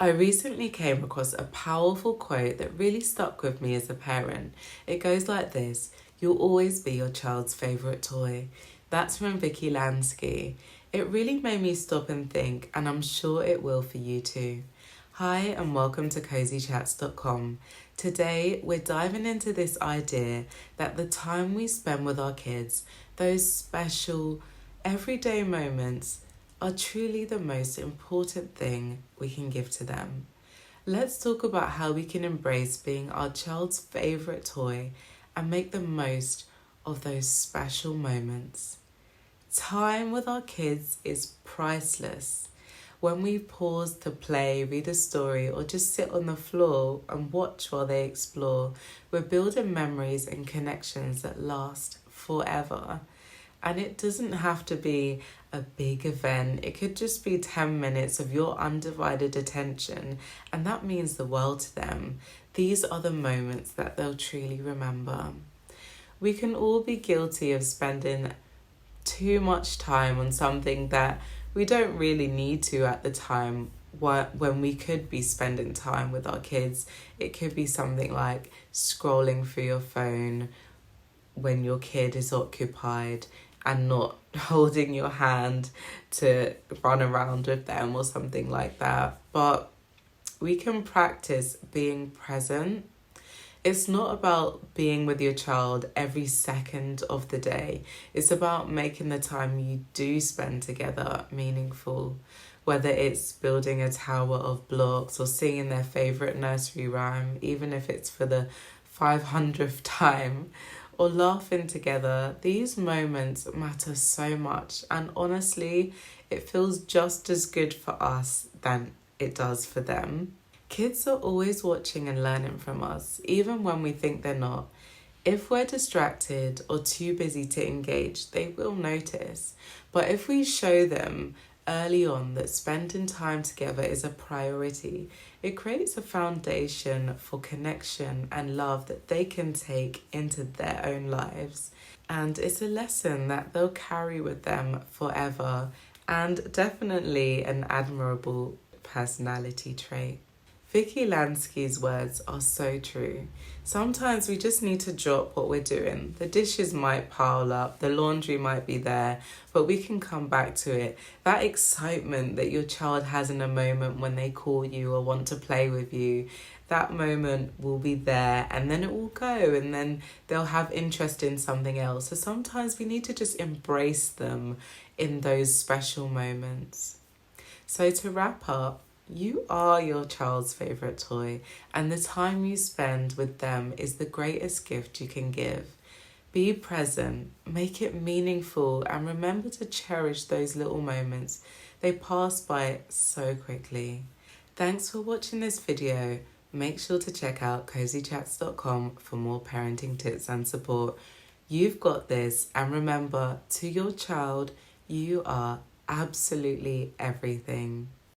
I recently came across a powerful quote that really stuck with me as a parent. It goes like this: "You'll always be your child's favourite toy." That's from Vicki Lansky. It really made me stop and think, and I'm sure it will for you too. Hi, and welcome to cozychats.com. Today, we're diving into this idea that the time we spend with our kids, those special, everyday moments, are truly the most important thing we can give to them. Let's talk about how we can embrace being our child's favourite toy and make the most of those special moments. Time with our kids is priceless. When we pause to play, read a story, or just sit on the floor and watch while they explore, we're building memories and connections that last forever. And it doesn't have to be a big event. It could just be 10 minutes of your undivided attention, and that means the world to them. These are the moments that they'll truly remember. We can all be guilty of spending too much time on something that we don't really need to at the time when we could be spending time with our kids. It could be something like scrolling through your phone when your kid is occupied and not holding your hand to run around with them or something like that. But we can practice being present. It's not about being with your child every second of the day. It's about making the time you do spend together meaningful. Whether it's building a tower of blocks or singing their favourite nursery rhyme, even if it's for the 500th time, or laughing together, these moments matter so much, and honestly, it feels just as good for us than it does for them. Kids are always watching and learning from us, even when we think they're not. If we're distracted or too busy to engage, they will notice. But if we show them early on that spending time together is a priority, it creates a foundation for connection and love that they can take into their own lives. And it's a lesson that they'll carry with them forever, and definitely an admirable personality trait. Vicki Lansky's words are so true. Sometimes we just need to drop what we're doing. The dishes might pile up, the laundry might be there, but we can come back to it. That excitement that your child has in a moment when they call you or want to play with you, that moment will be there, and then it will go, and then they'll have interest in something else. So sometimes we need to just embrace them in those special moments. So to wrap up, you are your child's favourite toy, and the time you spend with them is the greatest gift you can give. Be present, make it meaningful, and remember to cherish those little moments. They pass by so quickly. Thanks for watching this video. Make sure to check out cozychats.com for more parenting tips and support. You've got this, and remember, to your child, you are absolutely everything.